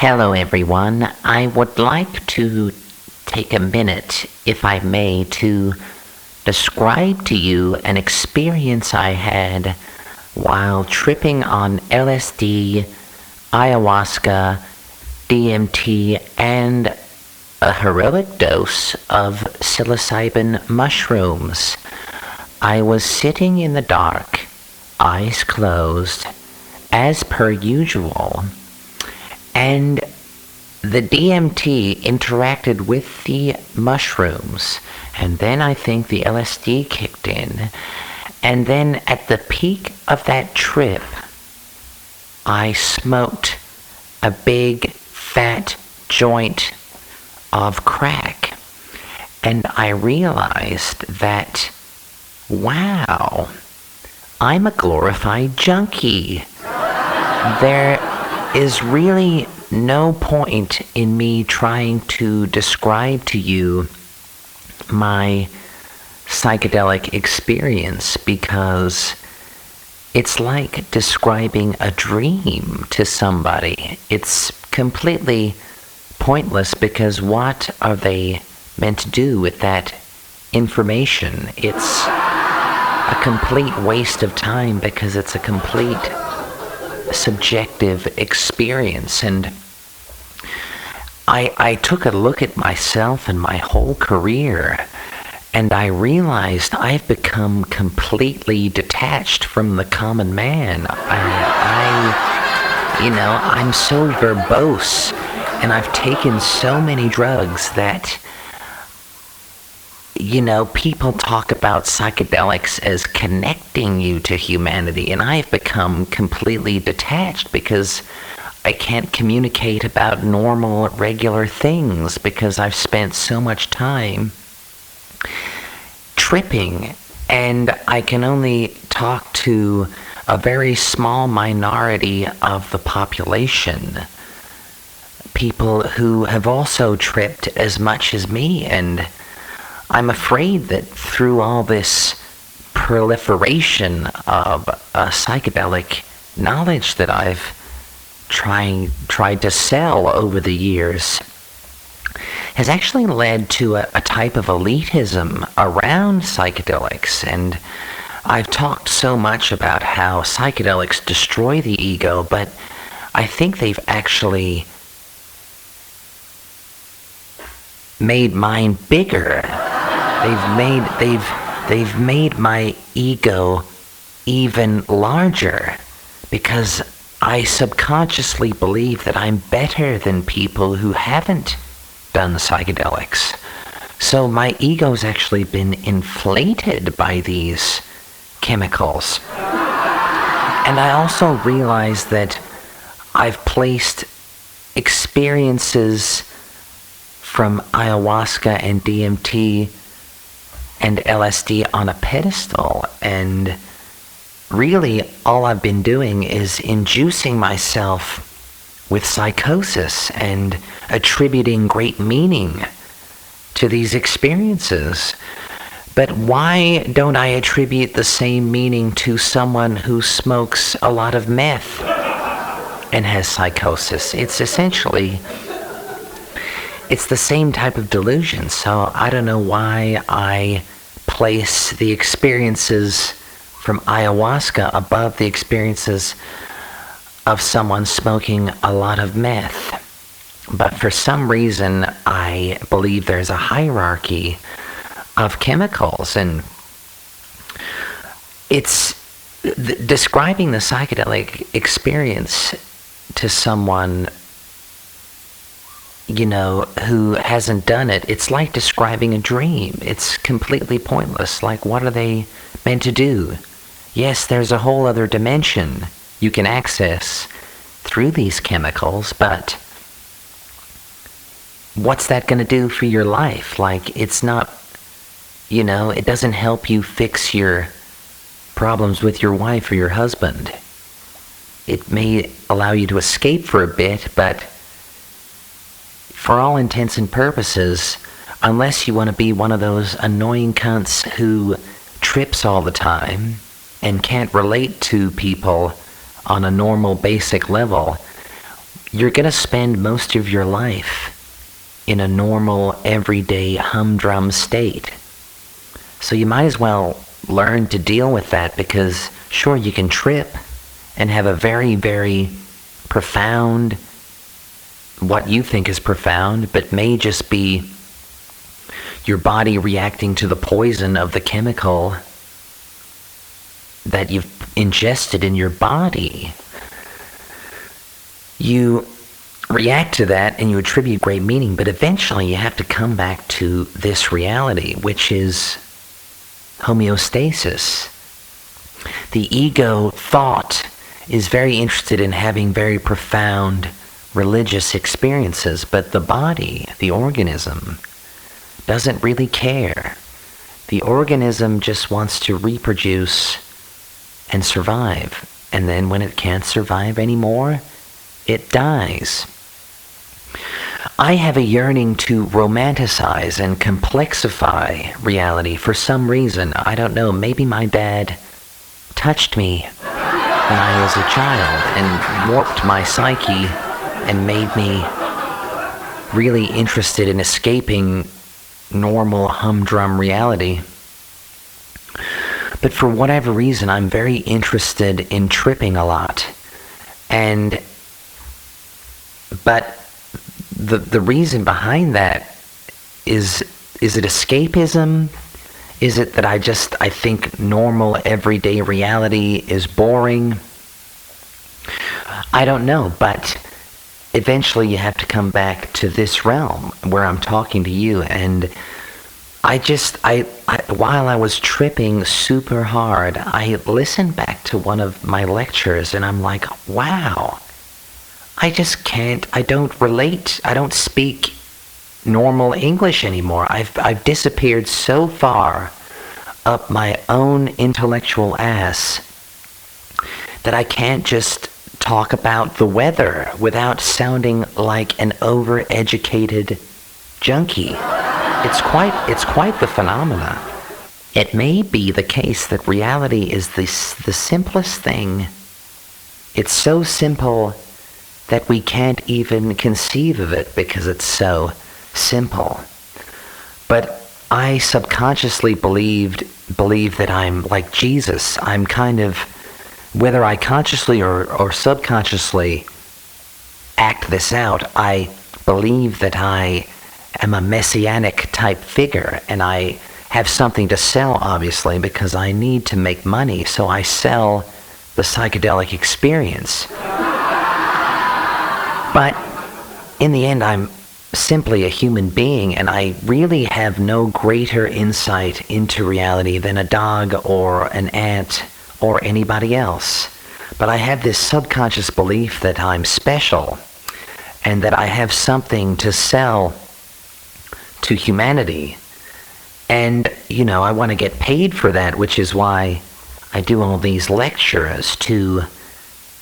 Hello, everyone. I would like to take a minute, if I may, to describe to you an experience I had while tripping on LSD, ayahuasca, DMT, and a heroic dose of psilocybin mushrooms. I was sitting in the dark, eyes closed, as per usual, and the DMT interacted with the mushrooms, and then I think the LSD kicked in, and then at the peak of that trip, I smoked a big fat joint of crack, and I realized that, wow, I'm a glorified junkie. There is really no point in me trying to describe to you my psychedelic experience, because it's like describing a dream to somebody. It's completely pointless, because what are they meant to do with that information? It's a complete waste of time, because it's a complete subjective experience. And I took a look at myself and my whole career, and I realized I've become completely detached from the common man. I'm so verbose, and I've taken so many drugs that, people talk about psychedelics as connecting you to humanity, and I've become completely detached because I can't communicate about normal, regular things, because I've spent so much time tripping, and I can only talk to a very small minority of the population, people who have also tripped as much as me. And I'm afraid that through all this proliferation of psychedelic knowledge that I've tried to sell over the years has actually led to a type of elitism around psychedelics. And I've talked so much about how psychedelics destroy the ego, but I think they've actually made mine bigger. They've made my ego even larger, because I subconsciously believe that I'm better than people who haven't done psychedelics. So my ego's actually been inflated by these chemicals. And I also realize that I've placed experiences from ayahuasca and DMT and LSD on a pedestal, and really all I've been doing is inducing myself with psychosis and attributing great meaning to these experiences. But why don't I attribute the same meaning to someone who smokes a lot of meth and has psychosis? It's the same type of delusion. So I don't know why I place the experiences from ayahuasca above the experiences of someone smoking a lot of meth. But for some reason, I believe there's a hierarchy of chemicals, and it's describing the psychedelic experience to someone who hasn't done it. It's like describing a dream. It's completely pointless. Like, what are they meant to do? Yes, there's a whole other dimension you can access through these chemicals, but what's that going to do for your life? Like, it's not, it doesn't help you fix your problems with your wife or your husband. It may allow you to escape for a bit, but for all intents and purposes, unless you want to be one of those annoying cunts who trips all the time and can't relate to people on a normal, basic level, you're going to spend most of your life in a normal, everyday, humdrum state. So you might as well learn to deal with that, because sure, you can trip and have a very, very profound, what you think is profound, but may just be your body reacting to the poison of the chemical that you've ingested in your body. You react to that and you attribute great meaning, but eventually you have to come back to this reality, which is homeostasis. The ego thought is very interested in having very profound religious experiences, but the body, the organism, doesn't really care. The organism just wants to reproduce and survive, and then when it can't survive anymore, it dies. I have a yearning to romanticize and complexify reality for some reason. I don't know, maybe my dad touched me when I was a child and warped my psyche and made me really interested in escaping normal humdrum reality. But for whatever reason, I'm very interested in tripping a lot. But the reason behind that is it escapism? Is it that I think normal everyday reality is boring? I don't know, but eventually you have to come back to this realm where I'm talking to you, and while I was tripping super hard, I listened back to one of my lectures, and I'm like, wow, I don't relate, I don't speak normal English anymore. I've disappeared so far up my own intellectual ass that I can't just talk about the weather without sounding like an overeducated junkie. It's quite the phenomena. It may be the case that reality is the simplest thing. It's so simple that we can't even conceive of it because it's so simple. But I subconsciously believe that I'm like Jesus. I'm kind of, whether I consciously or subconsciously act this out, I believe that I am a messianic type figure, and I have something to sell, obviously, because I need to make money, so I sell the psychedelic experience. But in the end, I'm simply a human being, and I really have no greater insight into reality than a dog or an ant or anybody else. But I have this subconscious belief that I'm special and that I have something to sell to humanity. And, I want to get paid for that, which is why I do all these lectures, to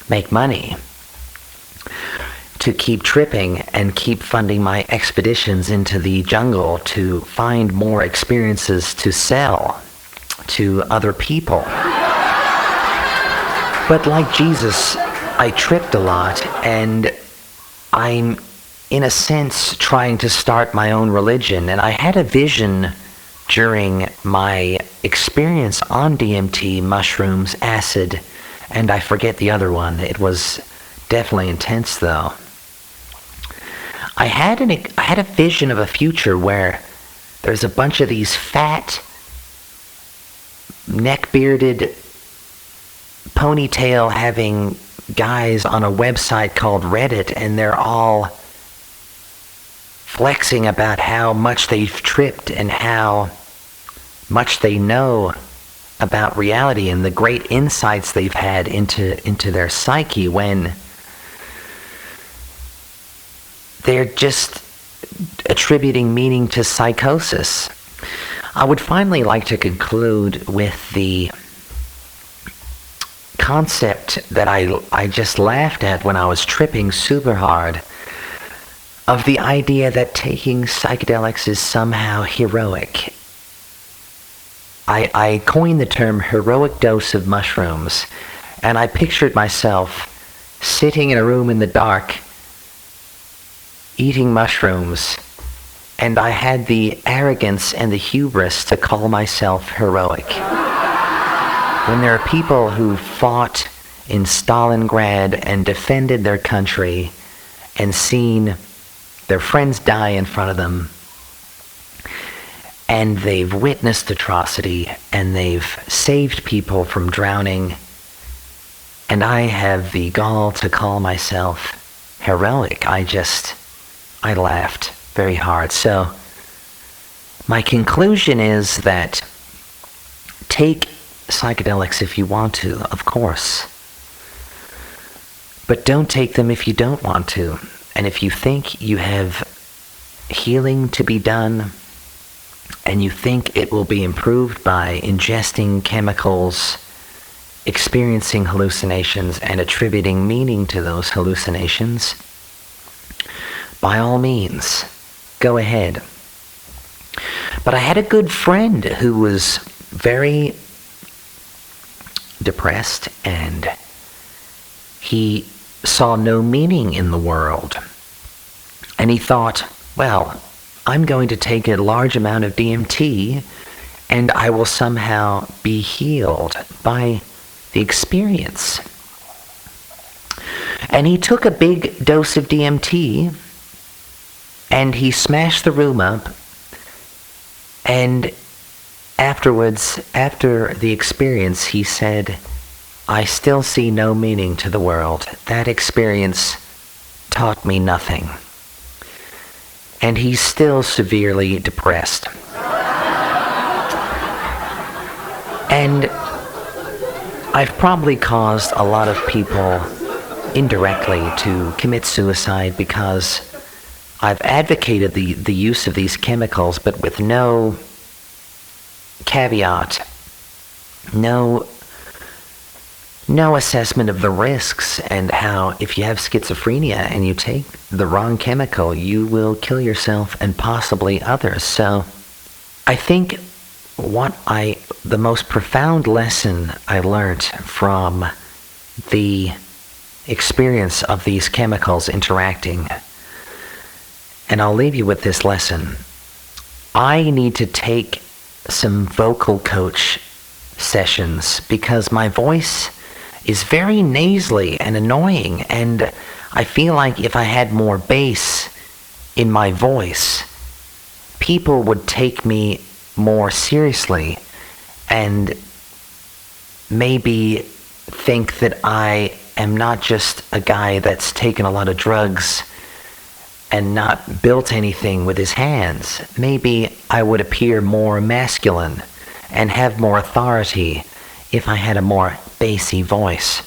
make money, to keep tripping and keep funding my expeditions into the jungle to find more experiences to sell to other people. But like Jesus, I tripped a lot, and I'm, in a sense, trying to start my own religion. And I had a vision during my experience on DMT, mushrooms, acid, and I forget the other one. It was definitely intense, though. I had a vision of a future where there's a bunch of these fat, neck-bearded, ponytail-having guys on a website called Reddit, and they're all flexing about how much they've tripped and how much they know about reality and the great insights they've had into their psyche, when they're just attributing meaning to psychosis. I would finally like to conclude with the concept that I just laughed at when I was tripping super hard, of the idea that taking psychedelics is somehow heroic. I coined the term heroic dose of mushrooms, and I pictured myself sitting in a room in the dark eating mushrooms, and I had the arrogance and the hubris to call myself heroic. When there are people who fought in Stalingrad and defended their country and seen their friends die in front of them, and they've witnessed atrocity, and they've saved people from drowning, and I have the gall to call myself heroic, I laughed very hard. So my conclusion is that take psychedelics if you want to, of course, but don't take them if you don't want to. And if you think you have healing to be done, and you think it will be improved by ingesting chemicals, experiencing hallucinations, and attributing meaning to those hallucinations, by all means, go ahead. But I had a good friend who was very depressed, and he saw no meaning in the world. And he thought, well, I'm going to take a large amount of DMT and I will somehow be healed by the experience. And he took a big dose of DMT and he smashed the room up, and afterwards, after the experience, he said, I still see no meaning to the world. That experience taught me nothing. And he's still severely depressed. And I've probably caused a lot of people indirectly to commit suicide because I've advocated the use of these chemicals, but with no caveat, no assessment of the risks and how if you have schizophrenia and you take the wrong chemical, you will kill yourself and possibly others. So I think the most profound lesson I learned from the experience of these chemicals interacting, and I'll leave you with this lesson. I need to take some vocal coach sessions because my voice is very nasally and annoying, and I feel like if I had more bass in my voice, people would take me more seriously and maybe think that I am not just a guy that's taken a lot of drugs and not built anything with his hands. Maybe I would appear more masculine and have more authority if I had a more bassy voice.